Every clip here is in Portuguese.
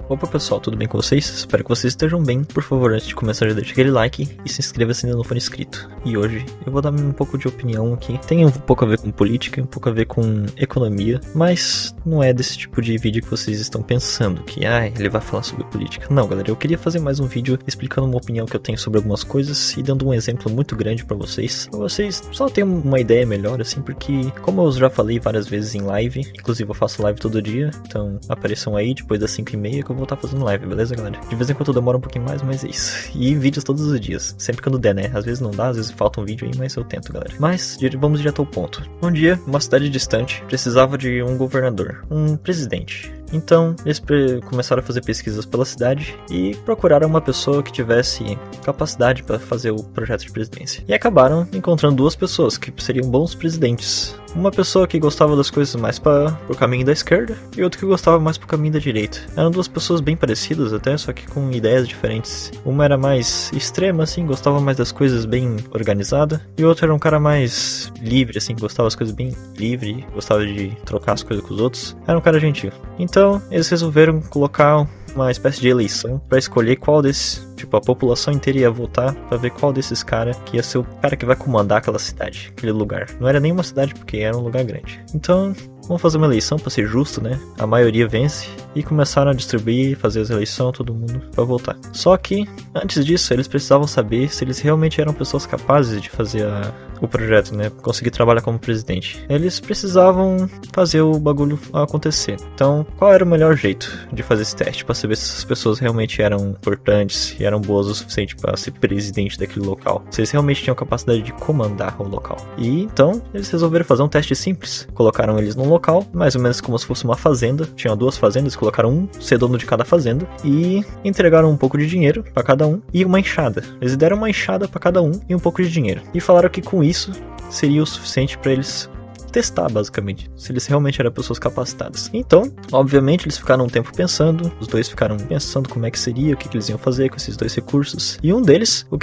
Opa pessoal, tudo bem com vocês? Espero que vocês estejam bem. Por favor, antes de começar, já deixa aquele like e se inscreva se ainda não for inscrito. E hoje eu vou dar um pouco de opinião que tem um pouco a ver com política, um pouco a ver com economia, mas não é desse tipo de vídeo que vocês estão pensando, que ele vai falar sobre política. Não, galera, eu queria fazer mais um vídeo explicando uma opinião que eu tenho sobre algumas coisas e dando um exemplo muito grande pra vocês só terem uma ideia melhor, assim, porque como eu já falei várias vezes em live, inclusive eu faço live todo dia, então apareçam aí depois das 5h30 que eu vou estar fazendo live, beleza, galera? De vez em quando demora um pouquinho mais, mas é isso. E vídeos todos os dias, sempre quando der, né? Às vezes não dá, às vezes falta um vídeo aí, mas eu tento, galera. Mas vamos direto ao ponto. Um dia, uma cidade distante precisava de um governador, um presidente. Então, eles começaram a fazer pesquisas pela cidade e procuraram uma pessoa que tivesse capacidade para fazer o projeto de presidência. E acabaram encontrando duas pessoas que seriam bons presidentes. Uma pessoa que gostava das coisas mais pro caminho da esquerda e outra que gostava mais pro caminho da direita. Eram duas pessoas bem parecidas até, só que com ideias diferentes. Uma era mais extrema, assim, gostava mais das coisas bem organizadas. E o outro era um cara mais livre, assim, gostava das coisas bem livre, gostava de trocar as coisas com os outros. Era um cara gentil. Então, eles resolveram colocar uma espécie de eleição para escolher qual desses, a população inteira ia votar para ver qual desses caras que ia ser o cara que vai comandar aquela cidade, aquele lugar. Não era nem uma cidade porque era um lugar grande. Então, vamos fazer uma eleição para ser justo, né? A maioria vence e começaram a distribuir, fazer as eleições, todo mundo para votar. Só que, antes disso, eles precisavam saber se eles realmente eram pessoas capazes de fazer o projeto, né? Conseguir trabalhar como presidente. Eles precisavam fazer o bagulho acontecer. Então, qual era o melhor jeito de fazer esse teste para saber se essas pessoas realmente eram importantes e eram boas o suficiente para ser presidente daquele local? Se eles realmente tinham capacidade de comandar o local. E então, eles resolveram fazer um teste simples. Colocaram eles num local, mais ou menos como se fosse uma fazenda. Tinham duas fazendas, colocaram um ser dono de cada fazenda e entregaram um pouco de dinheiro para cada um e uma enxada. Eles deram uma enxada para cada um e um pouco de dinheiro. E falaram que com isso seria o suficiente para eles testar, basicamente, se eles realmente eram pessoas capacitadas. Então, obviamente, eles ficaram um tempo pensando, os dois ficaram pensando como é que seria, o que eles iam fazer com esses dois recursos. E um deles, o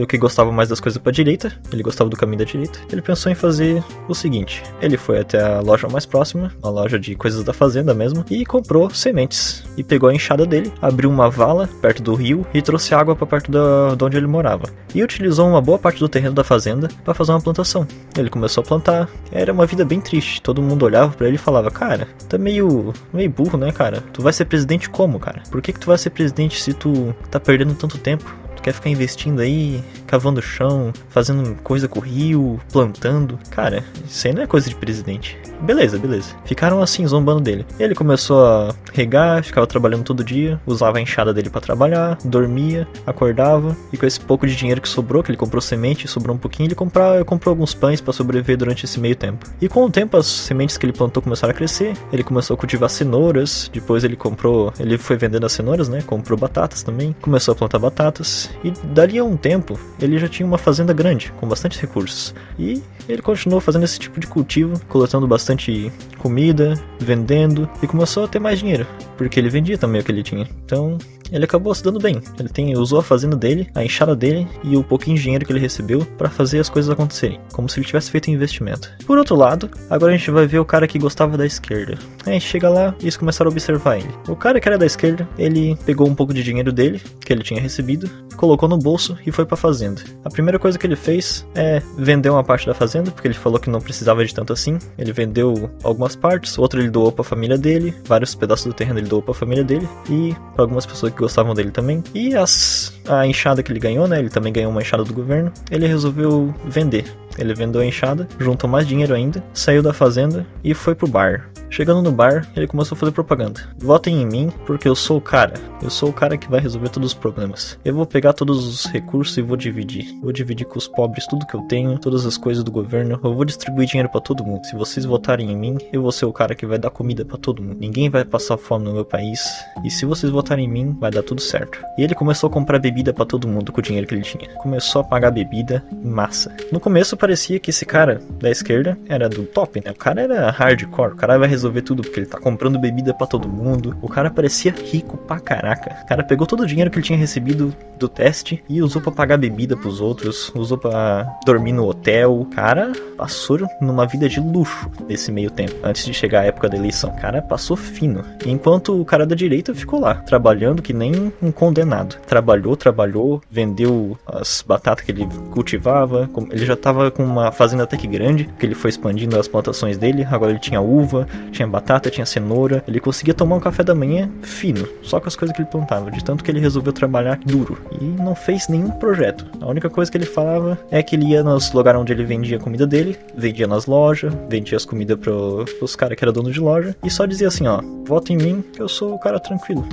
que gostava mais das coisas pra direita, ele gostava do caminho da direita, ele pensou em fazer o seguinte: ele foi até a loja mais próxima, a loja de coisas da fazenda mesmo, e comprou sementes. E pegou a enxada dele, abriu uma vala perto do rio e trouxe água pra perto de onde ele morava. E utilizou uma boa parte do terreno da fazenda para fazer uma plantação. Ele começou a plantar. Era uma vida bem triste. Todo mundo olhava pra ele e falava: cara, tá meio burro, né, cara? Tu vai ser presidente como, cara? Por que tu vai ser presidente se tu tá perdendo tanto tempo? Tu quer ficar investindo aí, cavando o chão, fazendo coisa com o rio, plantando? Cara, isso aí não é coisa de presidente. Beleza. Ficaram assim, zombando dele. Ele começou a regar, ficava trabalhando todo dia, usava a enxada dele pra trabalhar, dormia, acordava, e com esse pouco de dinheiro que sobrou, que ele comprou semente, sobrou um pouquinho, ele comprou alguns pães pra sobreviver durante esse meio tempo. E com o tempo, as sementes que ele plantou começaram a crescer, ele começou a cultivar cenouras, depois ele foi vendendo as cenouras, né, comprou batatas também, começou a plantar batatas, e dali a um tempo, ele já tinha uma fazenda grande, com bastante recursos. E ele continuou fazendo esse tipo de cultivo, coletando bastante comida, vendendo, e começou a ter mais dinheiro, porque ele vendia também o que ele tinha. Então, ele acabou se dando bem. Ele usou a fazenda dele, a enxada dele e o pouquinho de dinheiro que ele recebeu para fazer as coisas acontecerem, como se ele tivesse feito um investimento. Por outro lado, agora a gente vai ver o cara que gostava da esquerda. Aí chega lá e eles começaram a observar ele. O cara que era da esquerda, ele pegou um pouco de dinheiro dele, que ele tinha recebido, colocou no bolso e foi pra fazenda. A primeira coisa que ele fez é vender uma parte da fazenda, porque ele falou que não precisava de tanto assim. Ele vendeu algumas partes, outra ele doou pra família dele, vários pedaços do terreno ele doou pra família dele e pra algumas pessoas que gostavam dele também. E a enxada que ele ganhou, né? Ele também ganhou uma enxada do governo. Ele resolveu vender. Ele vendeu a enxada, juntou mais dinheiro ainda, saiu da fazenda e foi pro bar. Chegando no bar, ele começou a fazer propaganda. Votem em mim, porque eu sou o cara. Eu sou o cara que vai resolver todos os problemas. Eu vou pegar todos os recursos e vou dividir. Vou dividir com os pobres tudo que eu tenho, todas as coisas do governo. Eu vou distribuir dinheiro pra todo mundo. Se vocês votarem em mim, eu vou ser o cara que vai dar comida pra todo mundo. Ninguém vai passar fome no meu país. E se vocês votarem em mim, vai dar tudo certo. E ele começou a comprar bebida pra todo mundo com o dinheiro que ele tinha. Começou a pagar bebida em massa. No começo parecia que esse cara da esquerda era do top, né? O cara era hardcore, o cara vai resolver tudo porque ele tá comprando bebida pra todo mundo. O cara parecia rico pra caraca. O cara pegou todo o dinheiro que ele tinha recebido do teste e usou pra pagar bebida pros outros, usou pra dormir no hotel. O cara passou numa vida de luxo nesse meio tempo, antes de chegar a época da eleição. O cara passou fino. Enquanto o cara da direita ficou lá, trabalhando que nem um condenado. Trabalhou, vendeu as batatas que ele cultivava. Ele já tava com uma fazenda até que grande, que ele foi expandindo as plantações dele. Agora ele tinha uva, tinha batata, tinha cenoura. Ele conseguia tomar um café da manhã fino, só com as coisas que ele plantava, de tanto que ele resolveu trabalhar duro. E não fez nenhum projeto. A única coisa que ele falava é que ele ia nos lugares onde ele vendia a comida dele, vendia nas lojas, vendia as comidas pros caras que era dono de loja, e só dizia assim, ó, vota em mim que eu sou o cara tranquilo.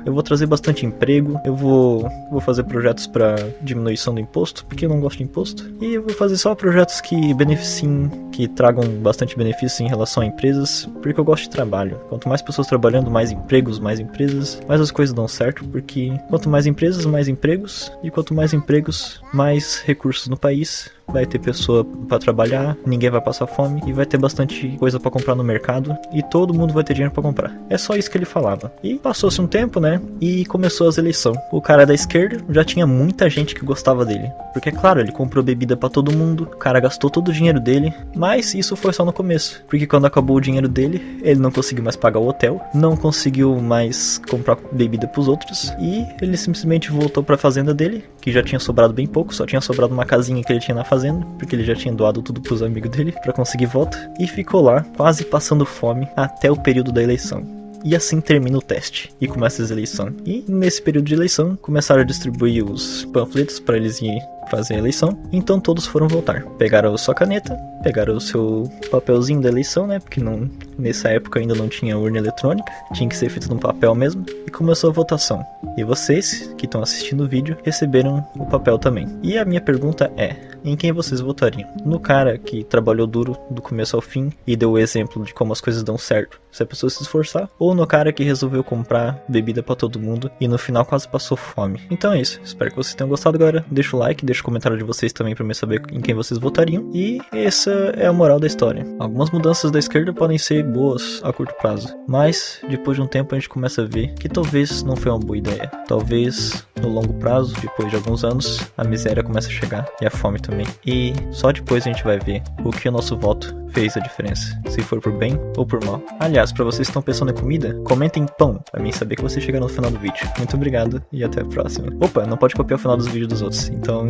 Eu vou trazer bastante emprego, eu vou fazer projetos pra diminuição do imposto, porque eu não gosto de imposto, e eu vou fazer só projetos que beneficiem, que tragam bastante benefício em relação a empresas, porque eu gosto de trabalho. Quanto mais pessoas trabalhando, mais empregos, mais empresas, mais as coisas dão certo, porque quanto mais empresas, mais empregos, e quanto mais empregos, mais recursos no país. Vai ter pessoa pra trabalhar, ninguém vai passar fome e vai ter bastante coisa pra comprar no mercado e todo mundo vai ter dinheiro pra comprar. É só isso que ele falava. E passou-se um tempo, né? E começou as eleições. O cara da esquerda já tinha muita gente que gostava dele. Porque, é claro, ele comprou bebida pra todo mundo, o cara gastou todo o dinheiro dele, mas isso foi só no começo. Porque quando acabou o dinheiro dele, ele não conseguiu mais pagar o hotel, não conseguiu mais comprar bebida pros outros e ele simplesmente voltou pra fazenda dele, que já tinha sobrado bem pouco, só tinha sobrado uma casinha que ele tinha na fazenda, porque ele já tinha doado tudo pros amigos dele pra conseguir voto, e ficou lá, quase passando fome, até o período da eleição. E assim termina o teste e começa as eleições. E nesse período de eleição, começaram a distribuir os panfletos para eles irem fazer a eleição. Então todos foram votar. Pegaram a sua caneta, pegaram o seu papelzinho da eleição, né? Porque não, nessa época ainda não tinha urna eletrônica, tinha que ser feito no papel mesmo. E começou a votação. E vocês, que estão assistindo o vídeo, receberam o papel também. E a minha pergunta é, em quem vocês votariam? No cara que trabalhou duro do começo ao fim e deu o exemplo de como as coisas dão certo se a pessoa se esforçar? Ou no cara que resolveu comprar bebida pra todo mundo e no final quase passou fome? Então é isso, espero que vocês tenham gostado. Agora deixa o like, deixa o comentário de vocês também pra eu saber em quem vocês votariam. E essa é a moral da história. Algumas mudanças da esquerda podem ser boas a curto prazo, mas depois de um tempo a gente começa a ver que talvez não foi uma boa ideia. Talvez no longo prazo, depois de alguns anos, a miséria começa a chegar e a fome também. E só depois a gente vai ver o que o nosso voto fez a diferença, se for por bem ou por mal. Aliás, pra vocês que estão pensando em comida, comentem pão, pra mim saber que vocês chegaram no final do vídeo. Muito obrigado e até a próxima. Opa, não pode copiar o final dos vídeos dos outros, então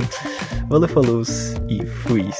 valeu, falou e fui.